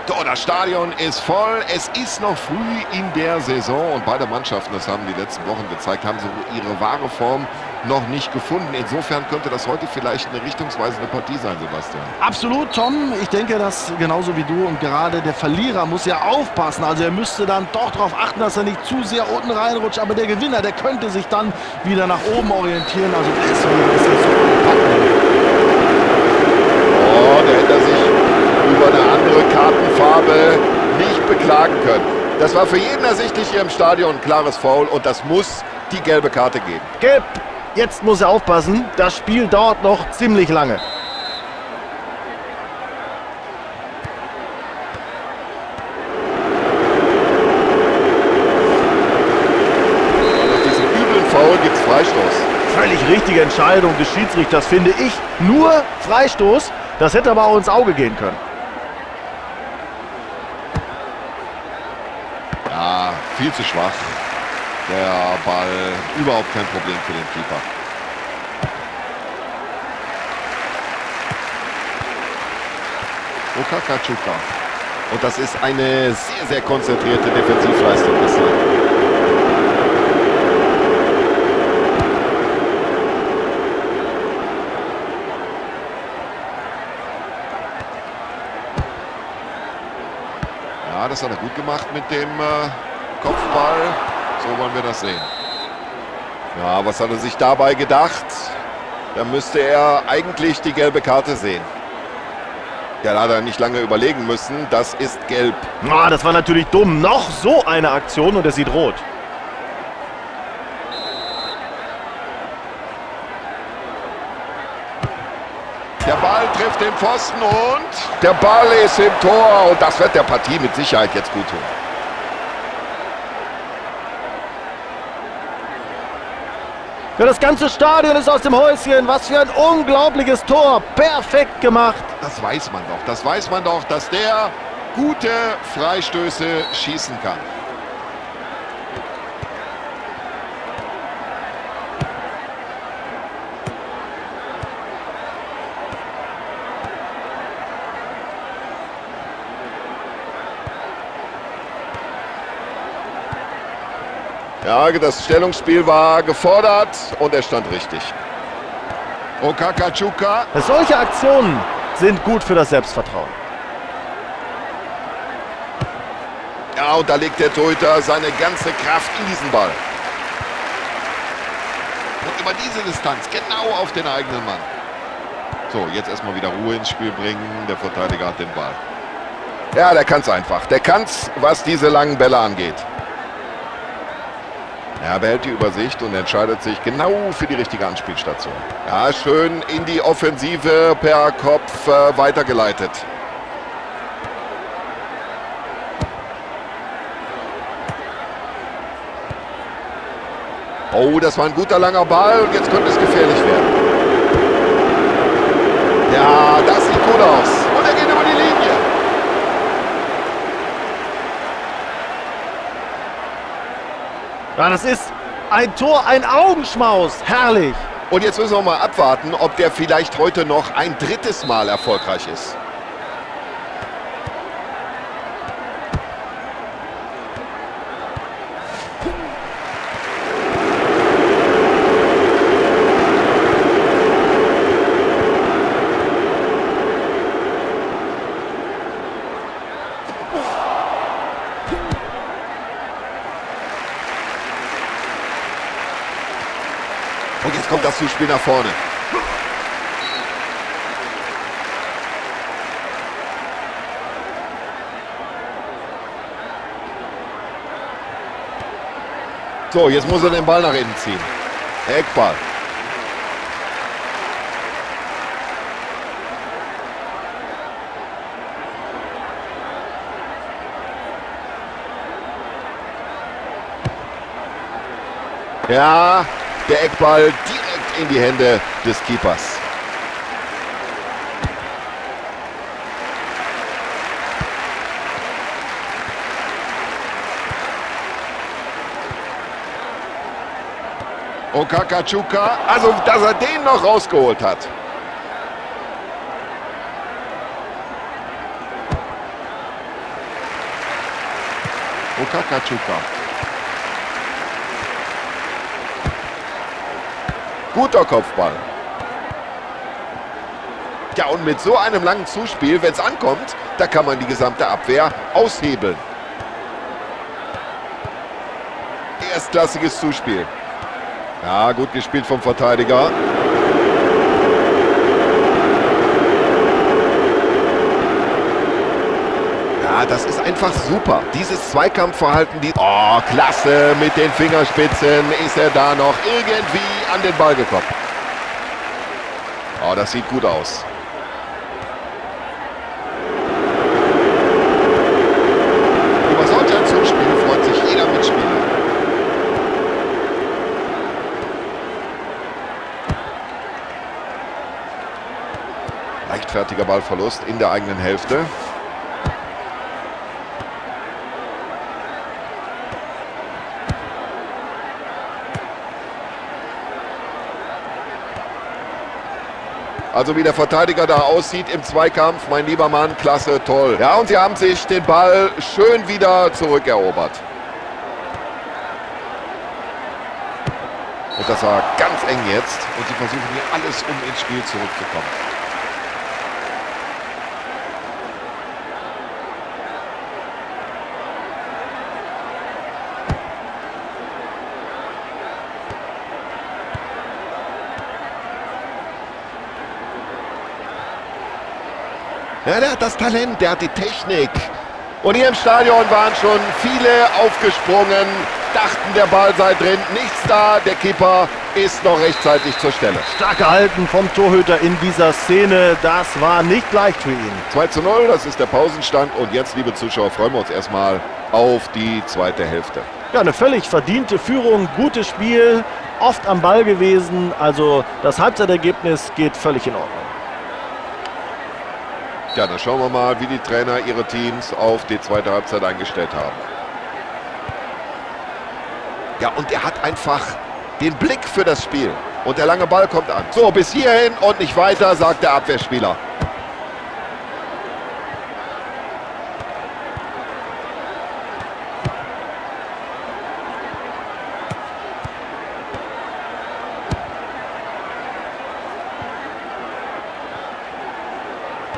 So, das Stadion ist voll. Es ist noch früh in der Saison und beide Mannschaften, das haben die letzten Wochen gezeigt, haben so ihre wahre Form noch nicht gefunden. Insofern könnte das heute vielleicht eine richtungsweisende Partie sein, Sebastian. Absolut, Tom. Ich denke, das genauso wie du. Und gerade der Verlierer muss ja aufpassen. Also er müsste dann doch darauf achten, dass er nicht zu sehr unten reinrutscht. Aber der Gewinner, der könnte sich dann wieder nach oben orientieren. Also deswegen ist das so packend. Oh, da hätte er sich über eine andere Kartenfarbe nicht beklagen können. Das war für jeden ersichtlich hier im Stadion ein klares Foul und das muss die gelbe Karte geben. Gelb. Jetzt muss er aufpassen. Das Spiel dauert noch ziemlich lange. Nach diesem üblen Foul gibt es Freistoß. Völlig richtige Entscheidung des Schiedsrichters, finde ich. Nur Freistoß. Das hätte aber auch ins Auge gehen können. Ja, viel zu schwach. Der Ball überhaupt kein Problem für den Keeper. Okakachuka. Und das ist eine sehr, sehr konzentrierte Defensivleistung bislang. Ja, das hat er gut gemacht mit dem Kopfball. So wollen wir das sehen. Ja, was hat er sich dabei gedacht? Da müsste er eigentlich die gelbe Karte sehen. Ja, da hat er nicht lange überlegen müssen. Das ist gelb. Ah, das war natürlich dumm. Noch so eine Aktion und er sieht rot. Der Ball trifft den Pfosten und der Ball ist im Tor. Und das wird der Partie mit Sicherheit jetzt gut tun. Ja, das ganze Stadion ist aus dem Häuschen. Was für ein unglaubliches Tor. Perfekt gemacht. Das weiß man doch. Das weiß man doch, dass der gute Freistöße schießen kann. Ja, das Stellungsspiel war gefordert und er stand richtig. Okakachuka. Solche Aktionen sind gut für das Selbstvertrauen. Ja, und da legt der Torhüter seine ganze Kraft in diesen Ball. Und über diese Distanz, genau auf den eigenen Mann. So, jetzt erstmal wieder Ruhe ins Spiel bringen. Der Verteidiger hat den Ball. Ja, der kann es einfach. Der kann es, was diese langen Bälle angeht. Er behält die Übersicht und entscheidet sich genau für die richtige Anspielstation. Ja, schön in die Offensive per Kopf weitergeleitet. Oh, das war ein guter langer Ball und jetzt könnte es gefährlich werden. Ja, das sieht gut aus. Und er geht über die Linie. Ja, das ist ein Tor, ein Augenschmaus. Herrlich. Und jetzt müssen wir mal abwarten, ob der vielleicht heute noch ein drittes Mal erfolgreich ist. Und jetzt kommt das Zuspiel nach vorne. So, jetzt muss er den Ball nach innen ziehen. Eckball. Ja, der Eckball direkt in die Hände des Keepers. Okakachuka, also dass er den noch rausgeholt hat. Okakachuka. Guter Kopfball. Ja, und mit so einem langen Zuspiel, wenn es ankommt, da kann man die gesamte Abwehr aushebeln. Erstklassiges Zuspiel. Ja, gut gespielt vom Verteidiger. Ja, das ist einfach super. Dieses Zweikampfverhalten, oh, klasse, mit den Fingerspitzen ist er da noch irgendwie an den Ball gekommen. Oh, das sieht gut aus. Über solch ein Zuspiel freut sich jeder Mitspieler. Leichtfertiger Ballverlust in der eigenen Hälfte. Also wie der Verteidiger da aussieht im Zweikampf, mein lieber Mann, klasse, toll. Ja, und sie haben sich den Ball schön wieder zurückerobert. Und das war ganz eng jetzt. Und sie versuchen hier alles, um ins Spiel zurückzukommen. Ja, der hat das Talent, der hat die Technik. Und hier im Stadion waren schon viele aufgesprungen, dachten, der Ball sei drin. Nichts da, der Keeper ist noch rechtzeitig zur Stelle. Stark gehalten vom Torhüter in dieser Szene. Das war nicht leicht für ihn. 2:0, das ist der Pausenstand. Und jetzt, liebe Zuschauer, freuen wir uns erstmal auf die zweite Hälfte. Ja, eine völlig verdiente Führung, gutes Spiel, oft am Ball gewesen. Also das Halbzeitergebnis geht völlig in Ordnung. Ja, dann schauen wir mal, wie die Trainer ihre Teams auf die zweite Halbzeit eingestellt haben. Ja, und er hat einfach den Blick für das Spiel. Und der lange Ball kommt an. So, bis hierhin und nicht weiter, sagt der Abwehrspieler.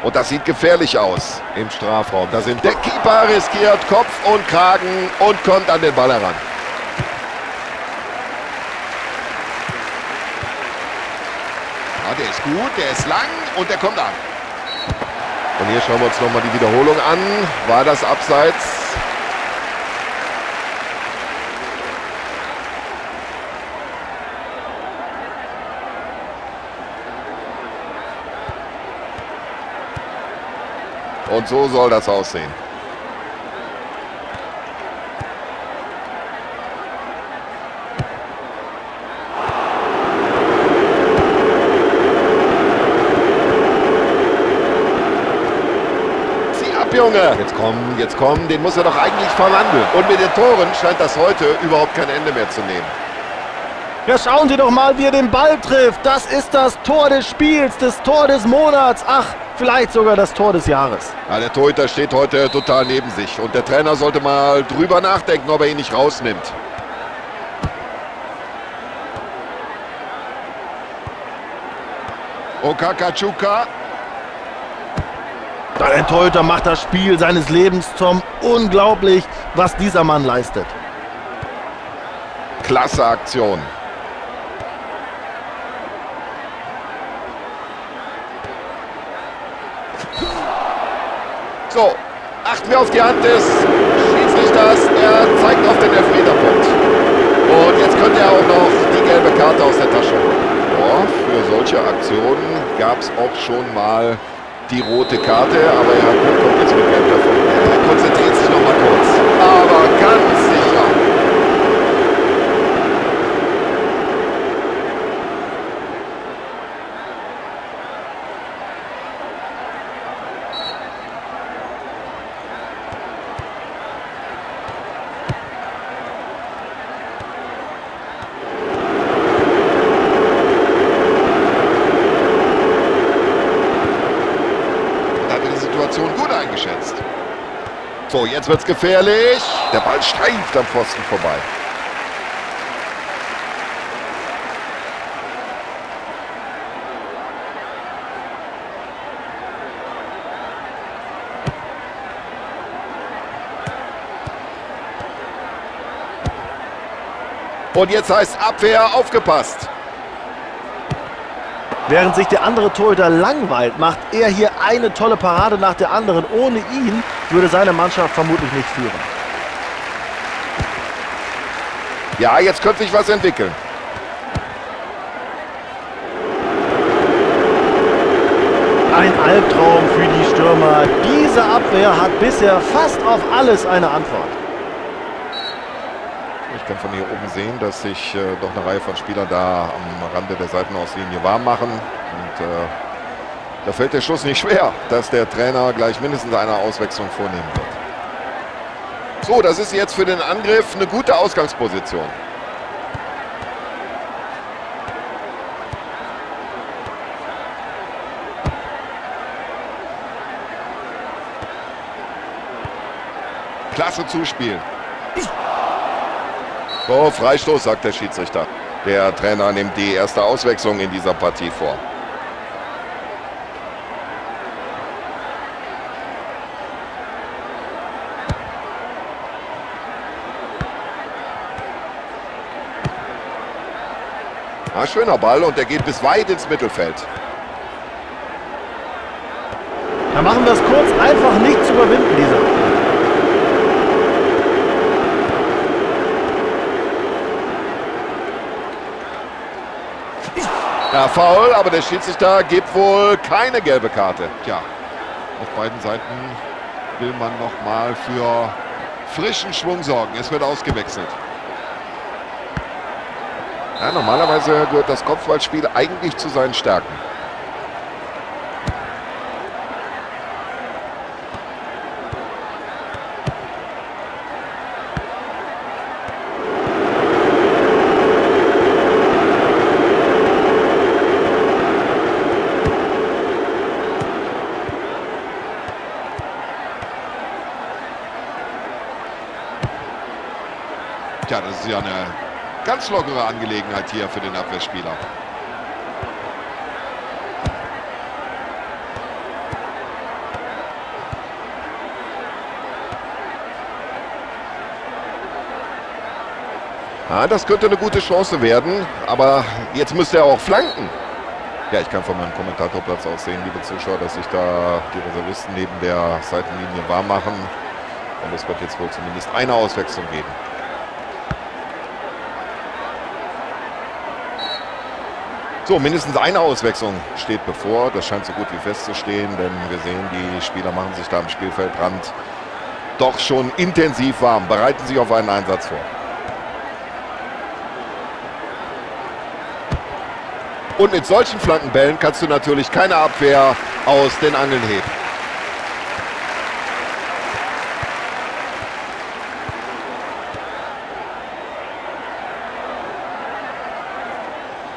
Und das sieht gefährlich aus im Strafraum. Da sind der Keeper riskiert Kopf und Kragen und kommt an den Ball heran. Ja, der ist gut, der ist lang und der kommt an. Und hier schauen wir uns nochmal die Wiederholung an. War das Abseits? Und so soll das aussehen. Zieh ab, Junge! Jetzt komm, den muss er doch eigentlich verwandeln. Und mit den Toren scheint das heute überhaupt kein Ende mehr zu nehmen. Ja, schauen Sie doch mal, wie er den Ball trifft. Das ist das Tor des Spiels, das Tor des Monats. Ach, vielleicht sogar das Tor des Jahres. Ja, der Torhüter steht heute total neben sich. Und der Trainer sollte mal drüber nachdenken, ob er ihn nicht rausnimmt. Okakachuka. Der Torhüter macht das Spiel seines Lebens zum unglaublich, was dieser Mann leistet. Klasse Aktion. So, achten wir auf die Hand des Schiedsrichters. Er zeigt auf den Elfmeterpunkt. Und jetzt könnte er auch noch die gelbe Karte aus der Tasche holen. Ja, für solche Aktionen gab es auch schon mal die rote Karte. Aber er kommt jetzt mit Gelb davon. Er konzentriert sich noch mal kurz. Aber ganz sicher. Gut eingeschätzt. So, jetzt wird's gefährlich. Der Ball streift am Pfosten vorbei. Und jetzt heißt Abwehr, aufgepasst. Während sich der andere Torhüter langweilt, macht er hier eine tolle Parade nach der anderen. Ohne ihn würde seine Mannschaft vermutlich nicht führen. Ja, jetzt könnte sich was entwickeln. Ein Albtraum für die Stürmer. Diese Abwehr hat bisher fast auf alles eine Antwort. Ich kann von hier oben sehen, dass sich doch eine Reihe von Spielern da am Rande der Seitenauslinie warm machen. Und da fällt der Schuss nicht schwer, dass der Trainer gleich mindestens eine Auswechslung vornehmen wird. So, das ist jetzt für den Angriff eine gute Ausgangsposition. Klasse Zuspiel. So, Freistoß, sagt der Schiedsrichter. Der Trainer nimmt die erste Auswechslung in dieser Partie vor. Ah, schöner Ball und der geht bis weit ins Mittelfeld. Da machen wir es kurz, einfach nicht zu überwinden, dieser. Ja, Foul, aber der Schiedsrichter gibt wohl keine gelbe Karte. Tja, auf beiden Seiten will man nochmal für frischen Schwung sorgen. Es wird ausgewechselt. Ja, normalerweise gehört das Kopfballspiel eigentlich zu seinen Stärken. Tja, das ist ja eine ganz lockere Angelegenheit hier für den Abwehrspieler. Ja, das könnte eine gute Chance werden, aber jetzt müsste er auch flanken. Ja, ich kann von meinem Kommentatorplatz aus sehen, liebe Zuschauer, dass sich da die Reservisten neben der Seitenlinie warm machen. Und es wird jetzt wohl zumindest eine Auswechslung geben. So, mindestens eine Auswechslung steht bevor. Das scheint so gut wie festzustehen, denn wir sehen, die Spieler machen sich da am Spielfeldrand doch schon intensiv warm, bereiten sich auf einen Einsatz vor. Und mit solchen Flankenbällen kannst du natürlich keine Abwehr aus den Angeln heben.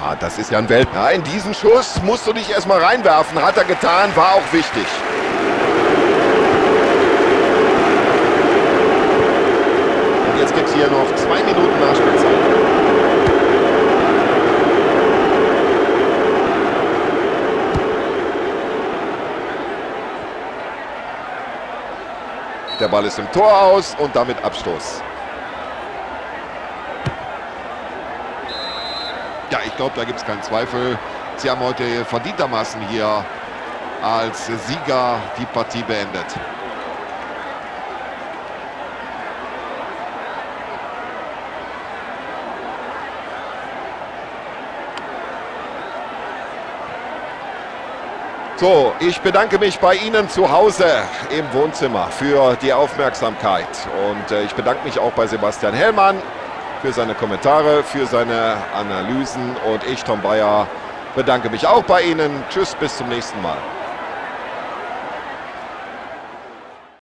Ah, das ist ja ein Welt. Ja, in diesen Schuss musst du dich erstmal reinwerfen. Hat er getan, war auch wichtig. Und jetzt gibt es hier noch 2 Minuten Nachspielzeit. Der Ball ist im Tor aus und damit Abstoß. Ja, ich glaube, da gibt es keinen Zweifel. Sie haben heute verdientermaßen hier als Sieger die Partie beendet. So, ich bedanke mich bei Ihnen zu Hause im Wohnzimmer für die Aufmerksamkeit. Und ich bedanke mich auch bei Sebastian Hellmann für seine Kommentare, für seine Analysen. Und ich, Tom Bayer, bedanke mich auch bei Ihnen. Tschüss, bis zum nächsten Mal.